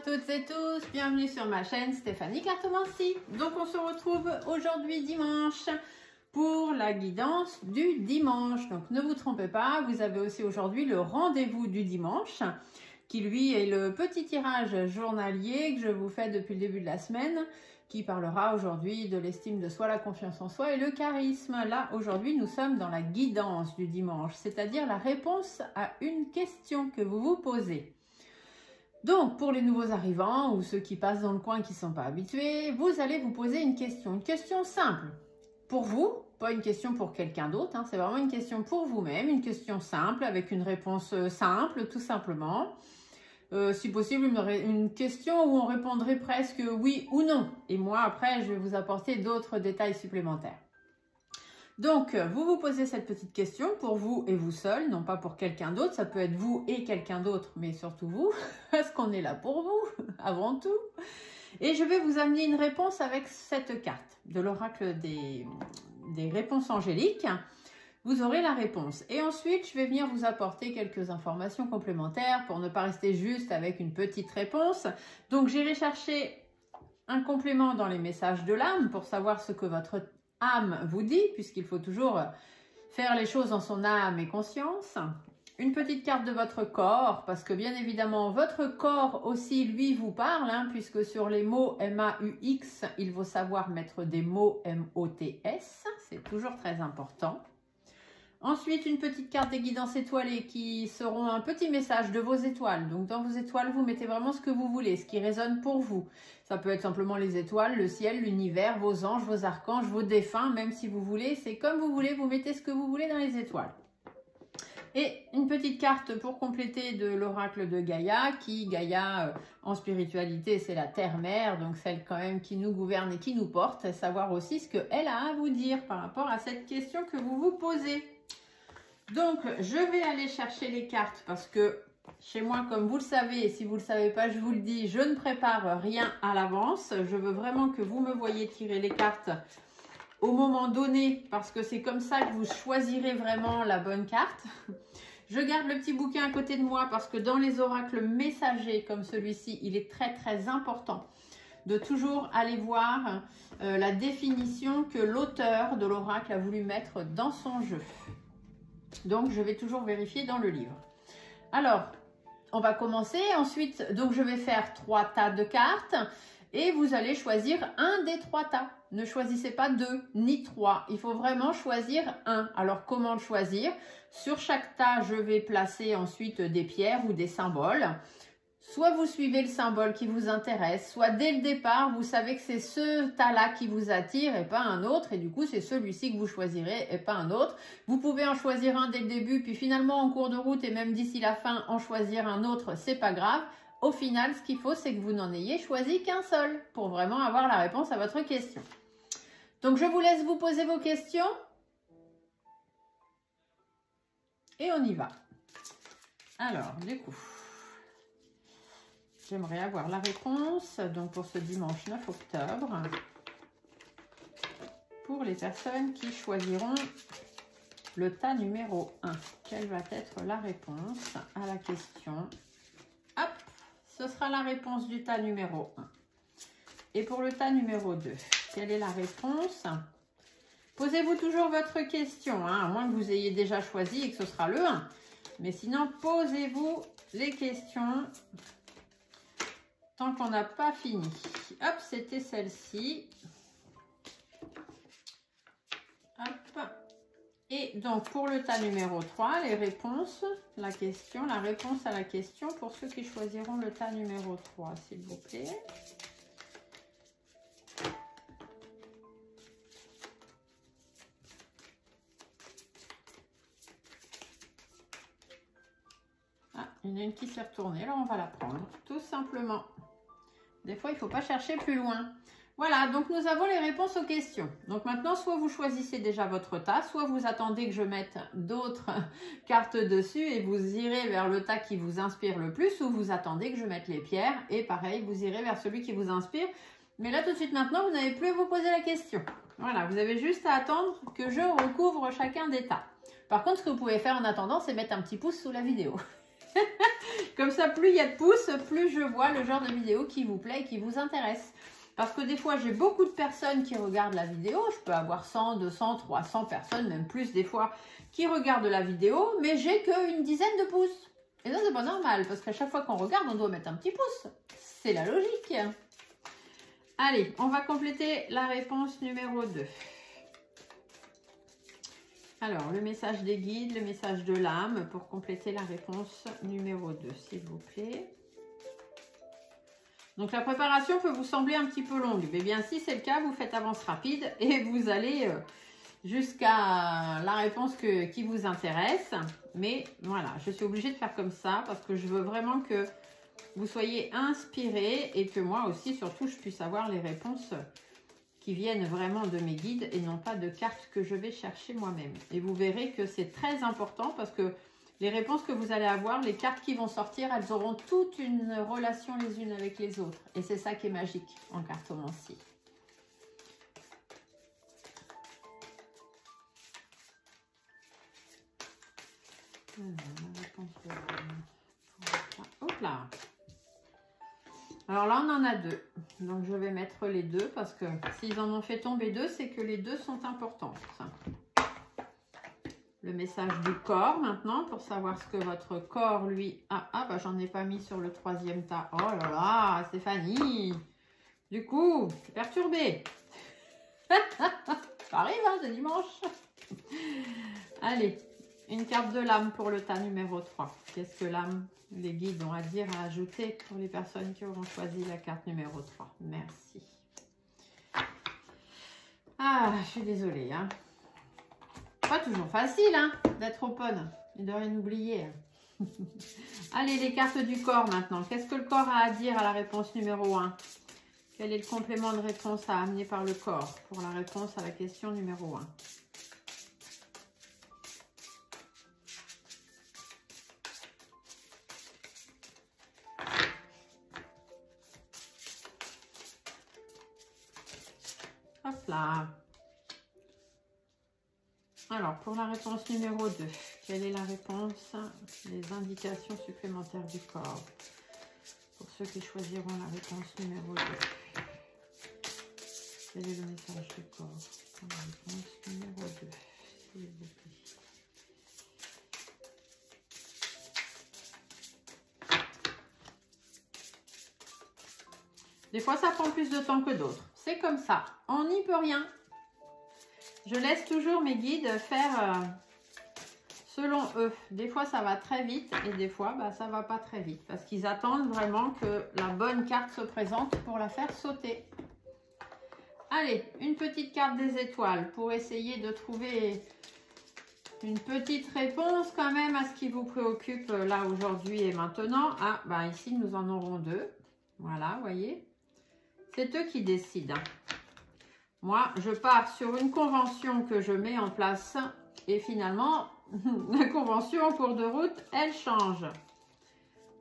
toutes et tous, bienvenue sur ma chaîne Stéphanie Cartomancie. Donc on se retrouve aujourd'hui dimanche pour la guidance du dimanche. Donc ne vous trompez pas, vous avez aussi aujourd'hui le rendez-vous du dimanche qui lui est le petit tirage journalier que je vous fais depuis le début de la semaine qui parlera aujourd'hui de l'estime de soi, la confiance en soi et le charisme. Là aujourd'hui nous sommes dans la guidance du dimanche, c'est-à-dire la réponse à une question que vous vous posez. Donc, pour les nouveaux arrivants ou ceux qui passent dans le coin qui ne sont pas habitués, vous allez vous poser une question simple. Pour vous, pas une question pour quelqu'un d'autre, hein, c'est vraiment une question pour vous-même, une question simple avec une réponse simple, tout simplement. Si possible, une question où on répondrait presque oui ou non. Et moi, après, je vais vous apporter d'autres détails supplémentaires. Donc, vous vous posez cette petite question pour vous et vous seul, non pas pour quelqu'un d'autre. Ça peut être vous et quelqu'un d'autre, mais surtout vous, parce qu'on est là pour vous, avant tout. Et je vais vous amener une réponse avec cette carte de l'oracle des réponses angéliques. Vous aurez la réponse. Et ensuite, je vais venir vous apporter quelques informations complémentaires pour ne pas rester juste avec une petite réponse. Donc, j'irai chercher un complément dans les messages de l'âme pour savoir ce que votre âme vous dit, puisqu'il faut toujours faire les choses en son âme et conscience. Une petite carte de votre corps, parce que bien évidemment, votre corps aussi, lui, vous parle, hein, puisque sur les mots M-A-U-X, il faut savoir mettre des mots M-O-T-S. C'est toujours très important. Ensuite, une petite carte des guidances étoilées qui seront un petit message de vos étoiles. Donc, dans vos étoiles, vous mettez vraiment ce que vous voulez, ce qui résonne pour vous. Ça peut être simplement les étoiles, le ciel, l'univers, vos anges, vos archanges, vos défunts, même si vous voulez. C'est comme vous voulez, vous mettez ce que vous voulez dans les étoiles. Et une petite carte pour compléter de l'oracle de Gaïa, Gaïa, en spiritualité, c'est la terre-mère, donc celle quand même qui nous gouverne et qui nous porte, et savoir aussi ce qu'elle a à vous dire par rapport à cette question que vous vous posez. Donc, je vais aller chercher les cartes parce que chez moi, comme vous le savez, et si vous ne le savez pas, je vous le dis, je ne prépare rien à l'avance. Je veux vraiment que vous me voyez tirer les cartes au moment donné parce que c'est comme ça que vous choisirez vraiment la bonne carte. Je garde le petit bouquin à côté de moi parce que dans les oracles messagers comme celui-ci, il est très très important de toujours aller voir la définition que l'auteur de l'oracle a voulu mettre dans son jeu. Donc, je vais toujours vérifier dans le livre. Alors, on va commencer. Ensuite, donc je vais faire 3 tas de cartes et vous allez choisir un des 3 tas. Ne choisissez pas 2 ni 3. Il faut vraiment choisir un. Alors, comment le choisir? Sur chaque tas, je vais placer ensuite des pierres ou des symboles. Soit vous suivez le symbole qui vous intéresse, soit dès le départ, vous savez que c'est ce tas-là qui vous attire et pas un autre. Et du coup, c'est celui-ci que vous choisirez et pas un autre. Vous pouvez en choisir un dès le début, puis finalement, en cours de route et même d'ici la fin, en choisir un autre, c'est pas grave. Au final, ce qu'il faut, c'est que vous n'en ayez choisi qu'un seul pour vraiment avoir la réponse à votre question. Donc, je vous laisse vous poser vos questions. Et on y va. Alors, du coup... j'aimerais avoir la réponse donc pour ce dimanche 9 octobre pour les personnes qui choisiront le tas numéro 1. Quelle va être la réponse à la question? Hop, ce sera la réponse du tas numéro 1. Et pour le tas numéro 2, quelle est la réponse? Posez-vous toujours votre question, hein, à moins que vous ayez déjà choisi et que ce sera le 1. Mais sinon, posez-vous les questions tant qu'on n'a pas fini. Hop, c'était celle-ci. Hop. Et donc, pour le tas numéro 3, les réponses, la réponse à la question pour ceux qui choisiront le tas numéro 3, s'il vous plaît. Ah, il y en a une qui s'est retournée, alors on va la prendre, tout simplement. Des fois, il ne faut pas chercher plus loin. Voilà, donc nous avons les réponses aux questions. Donc maintenant, soit vous choisissez déjà votre tas, soit vous attendez que je mette d'autres cartes dessus et vous irez vers le tas qui vous inspire le plus, ou vous attendez que je mette les pierres et pareil, vous irez vers celui qui vous inspire. Mais là, tout de suite maintenant, vous n'avez plus à vous poser la question. Voilà, vous avez juste à attendre que je recouvre chacun des tas. Par contre, ce que vous pouvez faire en attendant, c'est mettre un petit pouce sous la vidéo. Comme ça, plus il y a de pouces, plus je vois le genre de vidéo qui vous plaît et qui vous intéresse. Parce que des fois, j'ai beaucoup de personnes qui regardent la vidéo. Je peux avoir 100, 200, 300 personnes, même plus des fois, qui regardent la vidéo. Mais j'ai qu'une dizaine de pouces. Et ça, c'est pas normal. Parce qu'à chaque fois qu'on regarde, on doit mettre un petit pouce. C'est la logique. Allez, on va compléter la réponse numéro 2. Alors, le message des guides, le message de l'âme pour compléter la réponse numéro 2, s'il vous plaît. Donc, la préparation peut vous sembler un petit peu longue. Mais bien, si c'est le cas, vous faites avance rapide et vous allez jusqu'à la réponse qui vous intéresse. Mais voilà, je suis obligée de faire comme ça parce que je veux vraiment que vous soyez inspirés et que moi aussi, surtout, je puisse avoir les réponses qui viennent vraiment de mes guides et non pas de cartes que je vais chercher moi-même. Et vous verrez que c'est très important parce que les réponses que vous allez avoir, les cartes qui vont sortir, elles auront toute une relation les unes avec les autres. Et c'est ça qui est magique en cartomancie. Hop là. Alors là, on en a 2. Donc, je vais mettre les 2 parce que s'ils en ont fait tomber 2, c'est que les 2 sont importants. Le message du corps maintenant pour savoir ce que votre corps, lui... Ah, bah j'en ai pas mis sur le 3e tas. Oh là là, Stéphanie. Du coup, perturbée. Ça arrive, hein, de dimanche. Allez, une carte de l'âme pour le tas numéro 3. Qu'est-ce que l'âme, les guides ont à dire, à ajouter pour les personnes qui auront choisi la carte numéro 3? Merci. Ah, je suis désolée. Hein. Pas toujours facile hein, d'être open et de rien oublier. Allez, les cartes du corps maintenant. Qu'est-ce que le corps a à dire à la réponse numéro 1? Quel est le complément de réponse à amener par le corps pour la réponse à la question numéro 1? Hop là. Alors, pour la réponse numéro 2, quelle est la réponse? Les indications supplémentaires du corps. Pour ceux qui choisiront la réponse numéro 2. Quel est le message du corps pour la réponse numéro 2, s'il vous plaît? Des fois, ça prend plus de temps que d'autres. C'est comme ça. On n'y peut rien. Je laisse toujours mes guides faire selon eux. Des fois, ça va très vite et des fois, bah, ça ne va pas très vite. Parce qu'ils attendent vraiment que la bonne carte se présente pour la faire sauter. Allez, une petite carte des étoiles pour essayer de trouver une petite réponse quand même à ce qui vous préoccupe là aujourd'hui et maintenant. Ah, bah ici, nous en aurons 2. Voilà, vous voyez. C'est eux qui décident. Moi, je pars sur une convention que je mets en place et finalement, la convention en cours de route, elle change.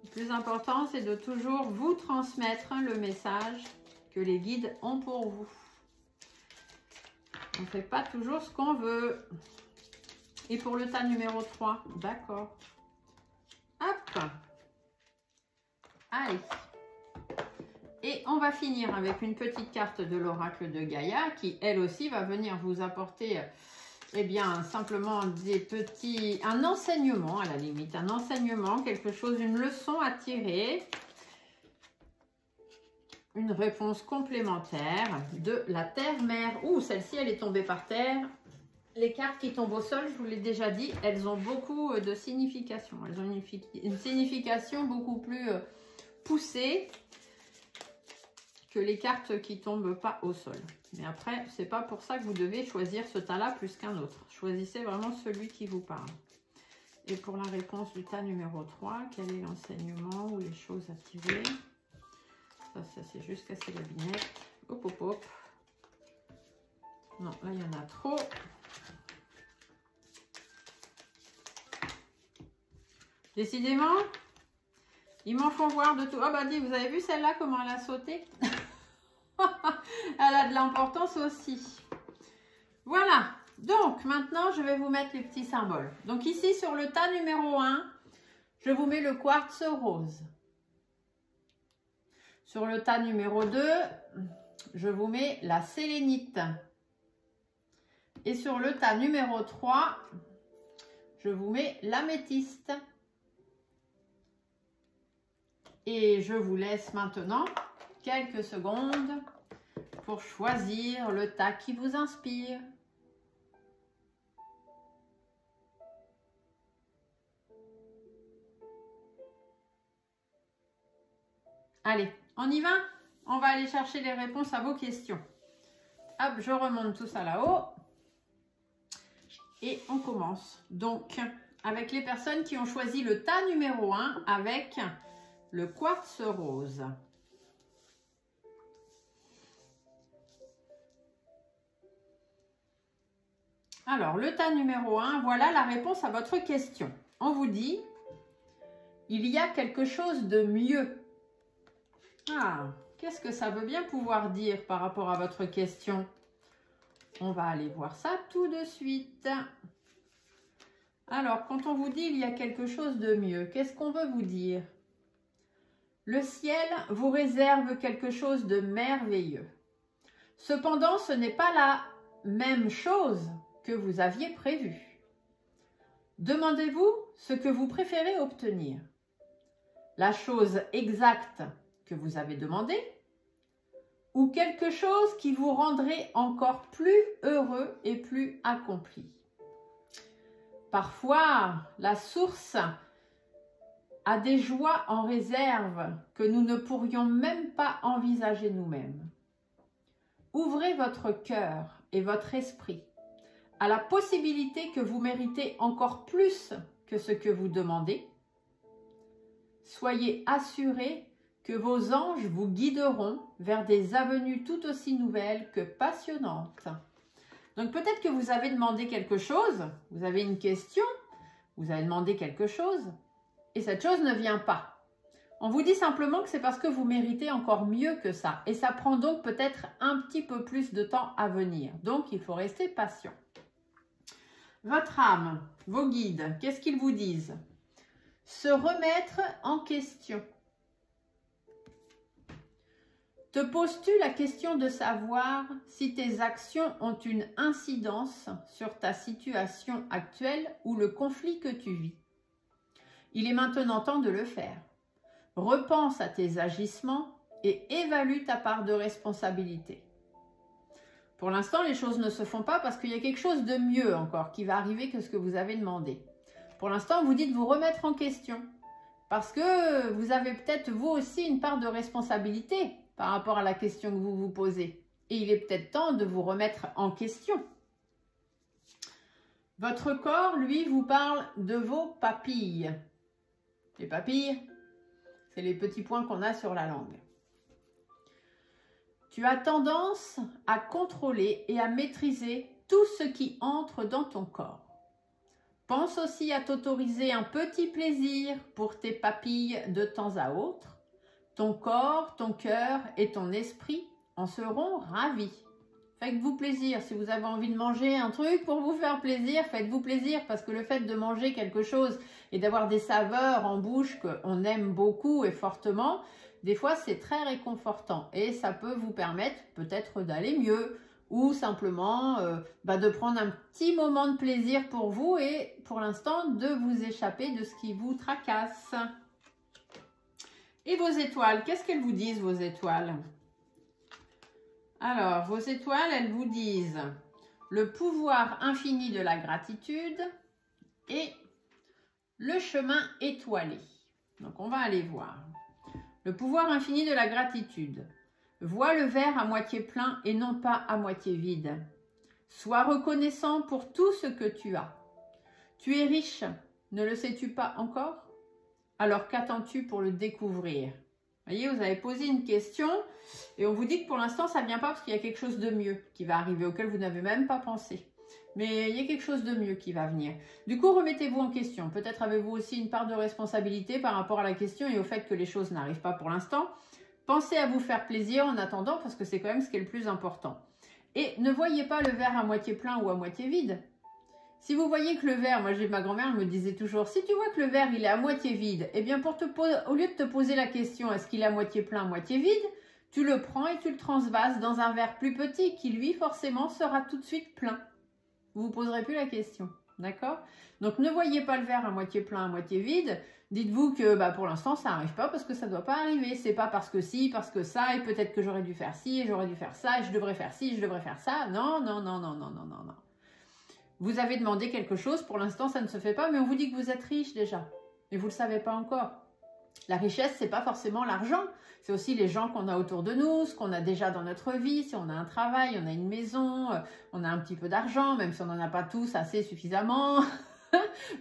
Le plus important, c'est de toujours vous transmettre le message que les guides ont pour vous. On ne fait pas toujours ce qu'on veut. Et pour le tas numéro 3, d'accord. Hop. Allez. Et on va finir avec une petite carte de l'oracle de Gaïa qui, elle aussi, va venir vous apporter, eh bien, simplement un enseignement, à la limite, un enseignement, quelque chose, une leçon à tirer, une réponse complémentaire de la terre-mère. Ouh, celle-ci, elle est tombée par terre. Les cartes qui tombent au sol, je vous l'ai déjà dit, elles ont beaucoup de signification. Elles ont une signification beaucoup plus poussée que les cartes qui ne tombent pas au sol. Mais après, c'est pas pour ça que vous devez choisir ce tas-là plus qu'un autre. Choisissez vraiment celui qui vous parle. Et pour la réponse du tas numéro 3, quel est l'enseignement ou les choses à tirer? Ça c'est juste casser la binette. Hop, hop, hop. Non, là, il y en a trop. Décidément, ils m'en font voir de tout. Ah bah dis, vous avez vu celle-là, comment elle a sauté? Elle a de l'importance aussi. Voilà. Donc, maintenant, je vais vous mettre les petits symboles. Donc ici, sur le tas numéro 1, je vous mets le quartz rose. Sur le tas numéro 2, je vous mets la sélénite. Et sur le tas numéro 3, je vous mets l'améthyste. Et je vous laisse maintenant quelques secondes pour choisir le tas qui vous inspire. Allez, on y va? On va aller chercher les réponses à vos questions. Hop, je remonte tout ça là-haut. Et on commence. Donc, avec les personnes qui ont choisi le tas numéro 1 avec le quartz rose. Alors, le tas numéro 1, voilà la réponse à votre question. On vous dit, il y a quelque chose de mieux. Ah, qu'est-ce que ça veut bien pouvoir dire par rapport à votre question? On va aller voir ça tout de suite. Alors, quand on vous dit il y a quelque chose de mieux, qu'est-ce qu'on veut vous dire? Le ciel vous réserve quelque chose de merveilleux. Cependant, ce n'est pas la même chose que vous aviez prévu. Demandez-vous ce que vous préférez obtenir. La chose exacte que vous avez demandée ou quelque chose qui vous rendrait encore plus heureux et plus accompli. Parfois, la source a des joies en réserve que nous ne pourrions même pas envisager nous-mêmes. Ouvrez votre cœur et votre esprit à la possibilité que vous méritez encore plus que ce que vous demandez. Soyez assurés que vos anges vous guideront vers des avenues tout aussi nouvelles que passionnantes. Donc peut-être que vous avez demandé quelque chose, vous avez une question, vous avez demandé quelque chose, et cette chose ne vient pas. On vous dit simplement que c'est parce que vous méritez encore mieux que ça, et ça prend donc peut-être un petit peu plus de temps à venir. Donc il faut rester patient. Votre âme, vos guides, qu'est-ce qu'ils vous disent? Se remettre en question. Te poses-tu la question de savoir si tes actions ont une incidence sur ta situation actuelle ou le conflit que tu vis? Il est maintenant temps de le faire. Repense à tes agissements et évalue ta part de responsabilité. Pour l'instant, les choses ne se font pas parce qu'il y a quelque chose de mieux encore qui va arriver que ce que vous avez demandé. Pour l'instant, vous dites vous remettre en question parce que vous avez peut-être vous aussi une part de responsabilité par rapport à la question que vous vous posez. Et il est peut-être temps de vous remettre en question. Votre corps, lui, vous parle de vos papilles. Les papilles, c'est les petits points qu'on a sur la langue. Tu as tendance à contrôler et à maîtriser tout ce qui entre dans ton corps. Pense aussi à t'autoriser un petit plaisir pour tes papilles de temps à autre. Ton corps, ton cœur et ton esprit en seront ravis. Faites-vous plaisir. Si vous avez envie de manger un truc pour vous faire plaisir, faites-vous plaisir parce que le fait de manger quelque chose et d'avoir des saveurs en bouche qu'on aime beaucoup et fortement, des fois c'est très réconfortant et ça peut vous permettre peut-être d'aller mieux ou simplement de prendre un petit moment de plaisir pour vous et pour l'instant de vous échapper de ce qui vous tracasse. Et vos étoiles, qu'est-ce qu'elles vous disent vos étoiles? Alors, vos étoiles, elles vous disent le pouvoir infini de la gratitude et le chemin étoilé. Donc, on va aller voir. Le pouvoir infini de la gratitude. Vois le verre à moitié plein et non pas à moitié vide. Sois reconnaissant pour tout ce que tu as. Tu es riche, ne le sais-tu pas encore? Alors qu'attends-tu pour le découvrir? Voyez, vous avez posé une question et on vous dit que pour l'instant, ça ne vient pas parce qu'il y a quelque chose de mieux qui va arriver, auquel vous n'avez même pas pensé. Mais il y a quelque chose de mieux qui va venir. Du coup, remettez-vous en question. Peut-être avez-vous aussi une part de responsabilité par rapport à la question et au fait que les choses n'arrivent pas pour l'instant. Pensez à vous faire plaisir en attendant parce que c'est quand même ce qui est le plus important. Et ne voyez pas le verre à moitié plein ou à moitié vide. Si vous voyez que le verre, moi ma grand-mère me disait toujours, si tu vois que le verre il est à moitié vide, eh bien au lieu de te poser la question est-ce qu'il est à moitié plein, à moitié vide, tu le prends et tu le transvases dans un verre plus petit qui lui forcément sera tout de suite plein. Vous ne vous poserez plus la question, d'accord? Donc ne voyez pas le verre à moitié plein, à moitié vide. Dites-vous que pour l'instant ça n'arrive pas parce que ça ne doit pas arriver. C'est pas parce que si, parce que ça, et peut-être que j'aurais dû faire ci, et j'aurais dû faire ça, et je devrais faire ci, je devrais faire ça. Non, non, non, non, non, non, non, non. Vous avez demandé quelque chose, pour l'instant ça ne se fait pas, mais on vous dit que vous êtes riche déjà. Mais vous ne le savez pas encore. La richesse, ce n'est pas forcément l'argent. C'est aussi les gens qu'on a autour de nous, ce qu'on a déjà dans notre vie. Si on a un travail, on a une maison, on a un petit peu d'argent, même si on n'en a pas tous assez suffisamment.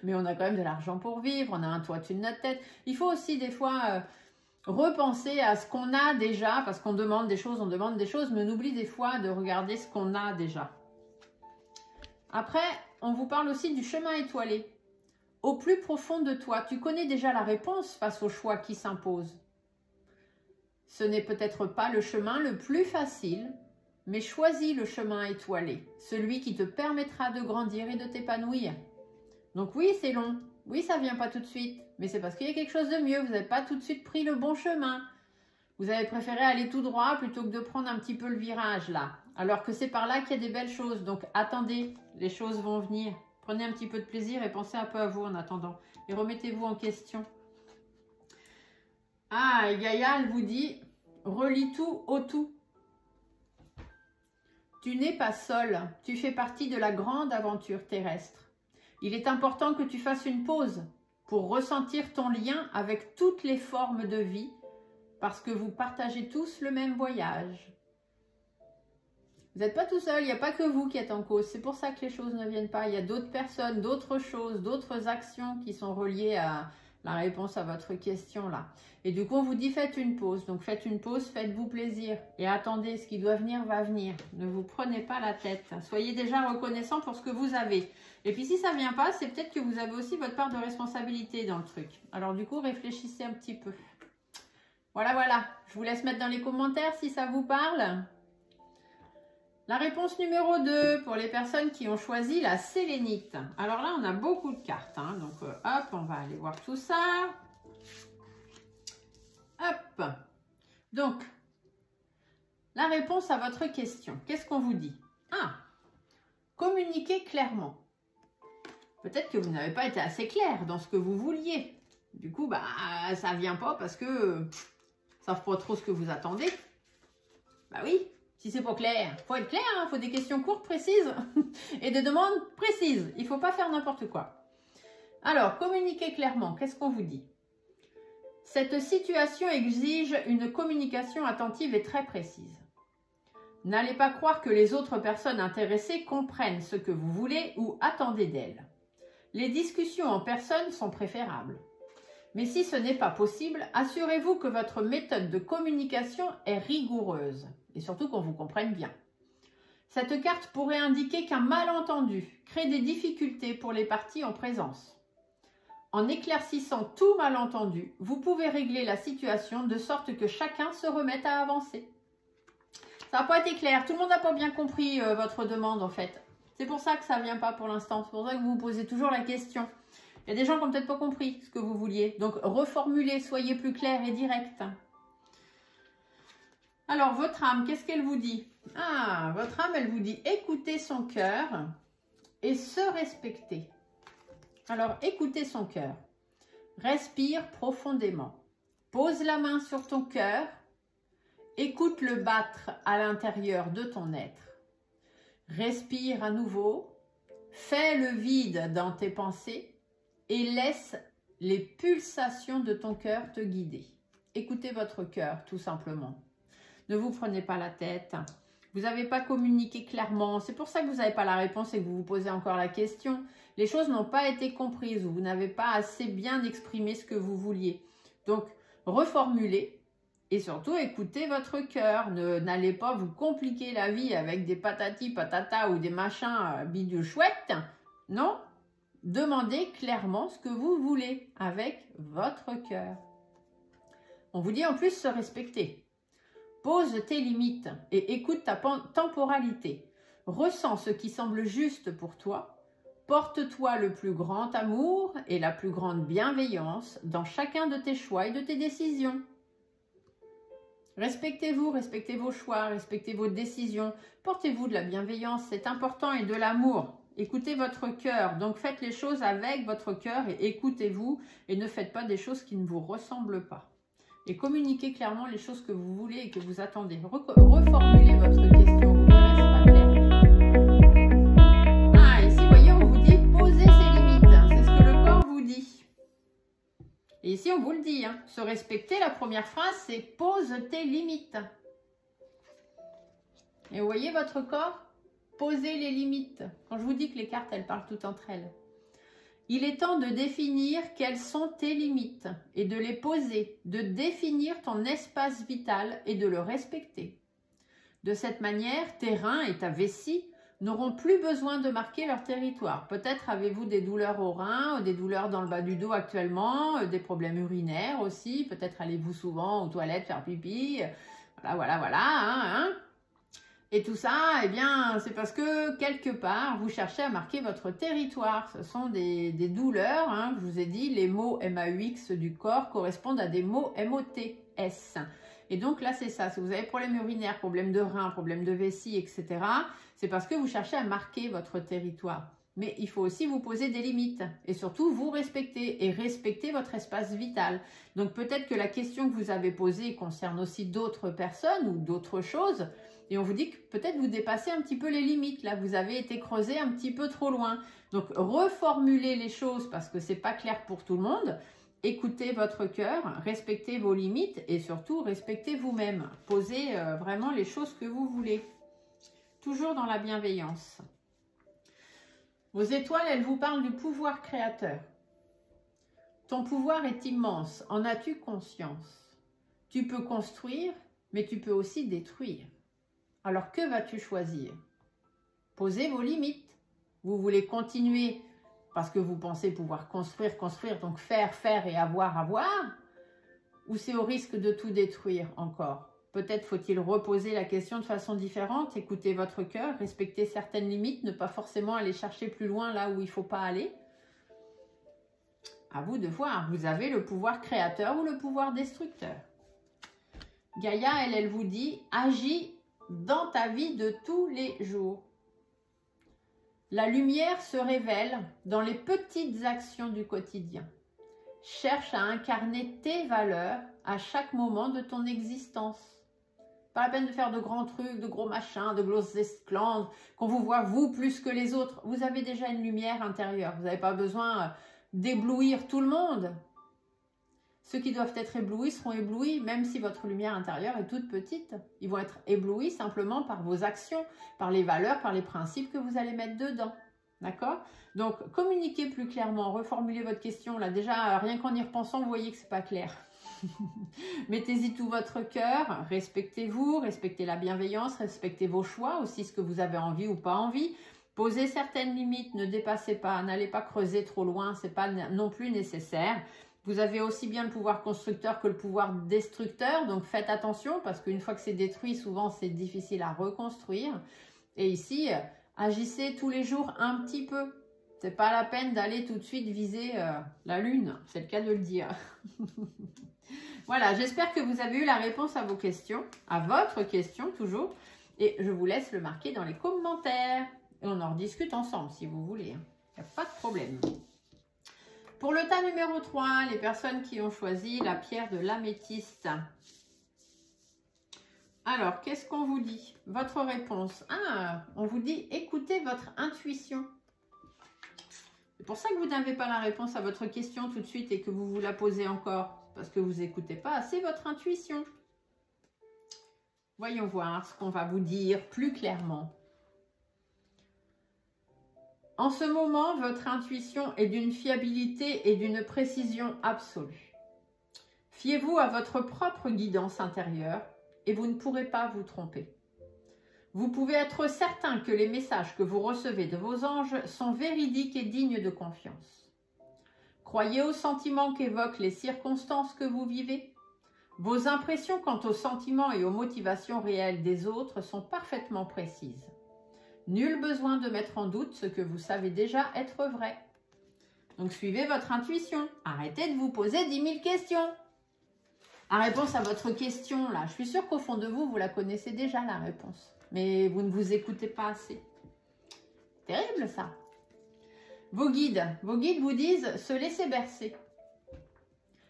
Mais on a quand même de l'argent pour vivre, on a un toit au-dessus de notre tête. Il faut aussi des fois repenser à ce qu'on a déjà, parce qu'on demande des choses, mais on oublie des fois de regarder ce qu'on a déjà. Après, on vous parle aussi du chemin étoilé. Au plus profond de toi, tu connais déjà la réponse face au choix qui s'impose. Ce n'est peut-être pas le chemin le plus facile, mais choisis le chemin étoilé, celui qui te permettra de grandir et de t'épanouir. Donc oui, c'est long, oui, ça ne vient pas tout de suite, mais c'est parce qu'il y a quelque chose de mieux, vous n'avez pas tout de suite pris le bon chemin. Vous avez préféré aller tout droit plutôt que de prendre un petit peu le virage là, alors que c'est par là qu'il y a des belles choses. Donc attendez, les choses vont venir. Prenez un petit peu de plaisir et pensez un peu à vous en attendant. Et remettez-vous en question. Ah, et Gaïa, elle vous dit, relie tout au tout. Tu n'es pas seul, tu fais partie de la grande aventure terrestre. Il est important que tu fasses une pause pour ressentir ton lien avec toutes les formes de vie, parce que vous partagez tous le même voyage. Vous n'êtes pas tout seul, il n'y a pas que vous qui êtes en cause. C'est pour ça que les choses ne viennent pas. Il y a d'autres personnes, d'autres choses, d'autres actions qui sont reliées à la réponse à votre question là. Et du coup, on vous dit faites une pause. Donc faites une pause, faites-vous plaisir. Et attendez, ce qui doit venir va venir. Ne vous prenez pas la tête. Soyez déjà reconnaissant pour ce que vous avez. Et puis si ça ne vient pas, c'est peut-être que vous avez aussi votre part de responsabilité dans le truc. Alors du coup, réfléchissez un petit peu. Voilà, voilà. Je vous laisse mettre dans les commentaires si ça vous parle. La réponse numéro 2 pour les personnes qui ont choisi la sélénite. Alors là, on a beaucoup de cartes. Hein, donc, hop, on va aller voir tout ça. Hop. Donc, la réponse à votre question. Qu'est-ce qu'on vous dit? Ah, communiquez clairement. Peut-être que vous n'avez pas été assez clair dans ce que vous vouliez. Du coup, ça ne vient pas parce que ne savent pas trop ce que vous attendez. Bah oui. Si c'est pas clair, faut être clair, il faut des questions courtes, précises et des demandes précises. Il ne faut pas faire n'importe quoi. Alors, communiquez clairement. Qu'est-ce qu'on vous dit? Cette situation exige une communication attentive et très précise. N'allez pas croire que les autres personnes intéressées comprennent ce que vous voulez ou attendez d'elles. Les discussions en personne sont préférables. Mais si ce n'est pas possible, assurez-vous que votre méthode de communication est rigoureuse et surtout qu'on vous comprenne bien. Cette carte pourrait indiquer qu'un malentendu crée des difficultés pour les parties en présence. En éclaircissant tout malentendu, vous pouvez régler la situation de sorte que chacun se remette à avancer. Ça n'a pas été clair, tout le monde n'a pas bien compris votre demande en fait. C'est pour ça que ça ne vient pas pour l'instant, c'est pour ça que vous vous posez toujours la question. Il y a des gens qui n'ont peut-être pas compris ce que vous vouliez. Donc, reformulez, soyez plus clair et direct. Alors, votre âme, qu'est-ce qu'elle vous dit? Ah, votre âme, elle vous dit écoutez son cœur et se respecter. Alors, écoutez son cœur. Respire profondément. Pose la main sur ton cœur. Écoute-le battre à l'intérieur de ton être. Respire à nouveau. Fais le vide dans tes pensées. Et laisse les pulsations de ton cœur te guider. Écoutez votre cœur, tout simplement. Ne vous prenez pas la tête. Vous n'avez pas communiqué clairement. C'est pour ça que vous n'avez pas la réponse et que vous vous posez encore la question. Les choses n'ont pas été comprises ou vous n'avez pas assez bien exprimé ce que vous vouliez. Donc, reformulez et surtout écoutez votre cœur. N'allez pas vous compliquer la vie avec des patati patata ou des machins bidules chouettes. Non. Demandez clairement ce que vous voulez avec votre cœur. On vous dit en plus se respecter. Pose tes limites et écoute ta temporalité. Ressens ce qui semble juste pour toi. Porte-toi le plus grand amour et la plus grande bienveillance dans chacun de tes choix et de tes décisions. Respectez-vous, respectez vos choix, respectez vos décisions. Portez-vous de la bienveillance, c'est important, et de l'amour. Écoutez votre cœur, donc faites les choses avec votre cœur et écoutez-vous et ne faites pas des choses qui ne vous ressemblent pas. Et communiquez clairement les choses que vous voulez et que vous attendez. Reformulez votre question, vous verrez, c'est pas clair. Ah, ici, vous voyez, on vous dit posez ses limites, c'est ce que le corps vous dit. Et ici, on vous le dit, hein, se respecter, la première phrase, c'est pose tes limites. Et vous voyez votre corps? Posez les limites. Quand je vous dis que les cartes, elles parlent toutes entre elles. Il est temps de définir quelles sont tes limites et de les poser, de définir ton espace vital et de le respecter. De cette manière, tes reins et ta vessie n'auront plus besoin de marquer leur territoire. Peut-être avez-vous des douleurs aux reins, des douleurs dans le bas du dos actuellement, des problèmes urinaires aussi. Peut-être allez-vous souvent aux toilettes faire pipi. Voilà, hein. Et tout ça, eh bien, c'est parce que quelque part, vous cherchez à marquer votre territoire. Ce sont des douleurs, hein, je vous ai dit, les mots MAUX du corps correspondent à des mots MOTS. Et donc là, c'est ça. Si vous avez problème urinaire, problème de rein, problème de vessie, etc., c'est parce que vous cherchez à marquer votre territoire. Mais il faut aussi vous poser des limites et surtout vous respecter et respecter votre espace vital. Donc peut-être que la question que vous avez posée concerne aussi d'autres personnes ou d'autres choses. Et on vous dit que peut-être vous dépassez un petit peu les limites. Là, vous avez été creusé un petit peu trop loin. Donc, reformulez les choses parce que ce n'est pas clair pour tout le monde. Écoutez votre cœur, respectez vos limites et surtout, respectez vous-même. Posez vraiment les choses que vous voulez. Toujours dans la bienveillance. Vos étoiles, elles vous parlent du pouvoir créateur. Ton pouvoir est immense. En as-tu conscience? Tu peux construire, mais tu peux aussi détruire. Alors, que vas-tu choisir? Posez vos limites. Vous voulez continuer parce que vous pensez pouvoir construire, donc faire et avoir. Ou c'est au risque de tout détruire encore? Peut-être faut-il reposer la question de façon différente, écouter votre cœur, respecter certaines limites, ne pas forcément aller chercher plus loin là où il ne faut pas aller. À vous de voir. Vous avez le pouvoir créateur ou le pouvoir destructeur. Gaïa, elle vous dit, agis dans ta vie de tous les jours. La lumière se révèle dans les petites actions du quotidien. Cherche à incarner tes valeurs à chaque moment de ton existence. Pas la peine de faire de grands trucs, de gros machins, de grosses esclandres, qu'on vous voit vous plus que les autres. Vous avez déjà une lumière intérieure. Vous n'avez pas besoin d'éblouir tout le monde. Ceux qui doivent être éblouis seront éblouis, même si votre lumière intérieure est toute petite. Ils vont être éblouis simplement par vos actions, par les valeurs, par les principes que vous allez mettre dedans. D'accord? Donc, communiquez plus clairement, reformulez votre question. Là, déjà, rien qu'en y repensant, vous voyez que ce n'est pas clair. Mettez-y tout votre cœur, respectez-vous, respectez la bienveillance, respectez vos choix, aussi ce que vous avez envie ou pas envie. Posez certaines limites, ne dépassez pas, n'allez pas creuser trop loin, ce n'est pas non plus nécessaire. Vous avez aussi bien le pouvoir constructeur que le pouvoir destructeur, donc faites attention parce qu'une fois que c'est détruit, souvent c'est difficile à reconstruire. Et ici, agissez tous les jours un petit peu. Ce n'est pas la peine d'aller tout de suite viser la lune, c'est le cas de le dire. Voilà, j'espère que vous avez eu la réponse à vos questions, à votre question toujours. Et je vous laisse le marquer dans les commentaires. Et on en rediscute ensemble si vous voulez. Il n'y a pas de problème. Pour le tas numéro 3, les personnes qui ont choisi la pierre de l'améthyste. Alors, qu'est-ce qu'on vous dit? Votre réponse. Ah, on vous dit écoutez votre intuition. C'est pour ça que vous n'avez pas la réponse à votre question tout de suite et que vous vous la posez encore. Parce que vous n'écoutez pas assez votre intuition. Voyons voir ce qu'on va vous dire plus clairement. En ce moment, votre intuition est d'une fiabilité et d'une précision absolue. Fiez-vous à votre propre guidance intérieure et vous ne pourrez pas vous tromper. Vous pouvez être certain que les messages que vous recevez de vos anges sont véridiques et dignes de confiance. Croyez aux sentiments qu'évoquent les circonstances que vous vivez. Vos impressions quant aux sentiments et aux motivations réelles des autres sont parfaitement précises. Nul besoin de mettre en doute ce que vous savez déjà être vrai. Donc, suivez votre intuition. Arrêtez de vous poser 10 000 questions. La réponse à votre question, là, je suis sûre qu'au fond de vous, vous la connaissez déjà, la réponse. Mais vous ne vous écoutez pas assez. Terrible, ça. Vos guides vous disent se laisser bercer.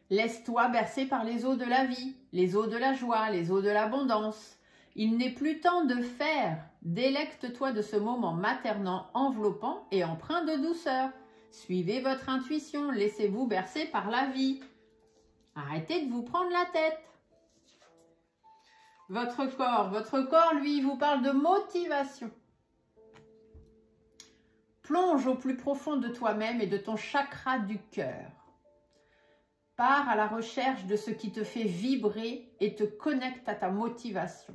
Laisse-toi bercer par les eaux de la vie, les eaux de la joie, les eaux de l'abondance. Il n'est plus temps de faire. Délecte-toi de ce moment maternant, enveloppant et empreint de douceur. Suivez votre intuition, laissez-vous bercer par la vie. Arrêtez de vous prendre la tête. Votre corps, lui, vous parle de motivation. Plonge au plus profond de toi-même et de ton chakra du cœur. Pars à la recherche de ce qui te fait vibrer et te connecte à ta motivation.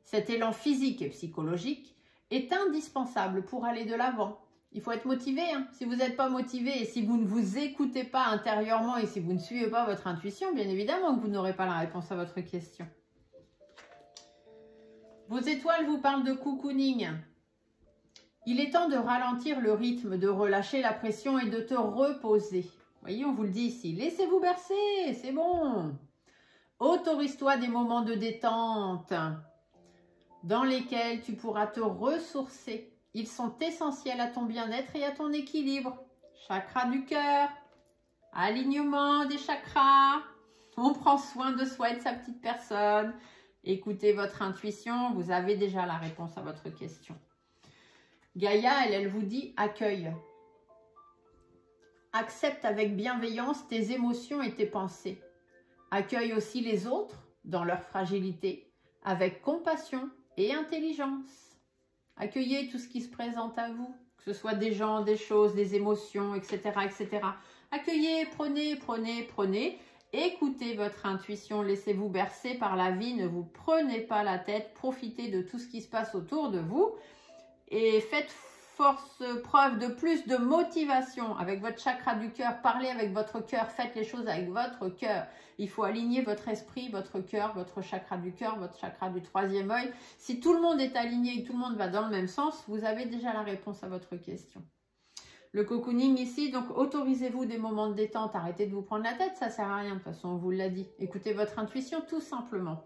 Cet élan physique et psychologique est indispensable pour aller de l'avant. Il faut être motivé. Hein. Si vous n'êtes pas motivé et si vous ne vous écoutez pas intérieurement et si vous ne suivez pas votre intuition, bien évidemment que vous n'aurez pas la réponse à votre question. Vos étoiles vous parlent de cocooning. Il est temps de ralentir le rythme, de relâcher la pression et de te reposer. Vous voyez, on vous le dit ici. Laissez-vous bercer, c'est bon. Autorise-toi des moments de détente dans lesquels tu pourras te ressourcer. Ils sont essentiels à ton bien-être et à ton équilibre. Chakra du cœur, alignement des chakras. On prend soin de soi et de sa petite personne. Écoutez votre intuition, vous avez déjà la réponse à votre question. Gaïa, elle vous dit accueille. Accepte avec bienveillance tes émotions et tes pensées. Accueille aussi les autres dans leur fragilité avec compassion et intelligence. Accueillez tout ce qui se présente à vous, que ce soit des gens, des choses, des émotions, etc., etc. Accueillez, prenez. Écoutez votre intuition, laissez-vous bercer par la vie, ne vous prenez pas la tête, profitez de tout ce qui se passe autour de vous et faites preuve de plus de motivation avec votre chakra du cœur. Parlez avec votre cœur, faites les choses avec votre cœur. Il faut aligner votre esprit, votre cœur, votre chakra du cœur, votre chakra du troisième œil. Si tout le monde est aligné et que tout le monde va dans le même sens, vous avez déjà la réponse à votre question. Le cocooning ici, donc autorisez-vous des moments de détente, arrêtez de vous prendre la tête, ça ne sert à rien de toute façon, on vous l'a dit. Écoutez votre intuition tout simplement.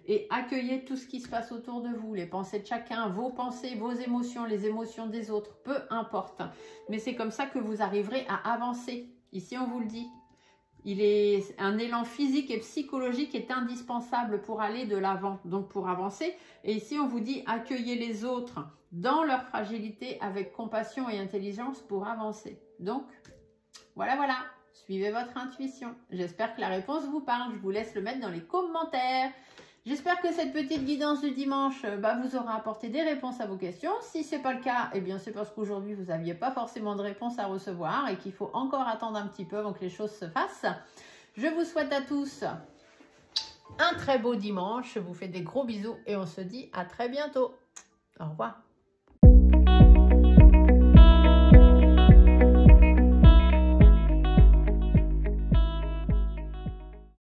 Et accueillez tout ce qui se passe autour de vous, les pensées de chacun, vos pensées, vos émotions, les émotions des autres, peu importe. Mais c'est comme ça que vous arriverez à avancer. Ici, on vous le dit. Un élan physique et psychologique est indispensable pour aller de l'avant, donc pour avancer. Et ici, on vous dit accueillez les autres dans leur fragilité avec compassion et intelligence pour avancer. Donc, voilà. Suivez votre intuition. J'espère que la réponse vous parle. Je vous laisse le mettre dans les commentaires. J'espère que cette petite guidance du dimanche vous aura apporté des réponses à vos questions. Si ce n'est pas le cas, eh bien c'est parce qu'aujourd'hui, vous n'aviez pas forcément de réponse à recevoir et qu'il faut encore attendre un petit peu avant que les choses se fassent. Je vous souhaite à tous un très beau dimanche. Je vous fais des gros bisous et on se dit à très bientôt. Au revoir.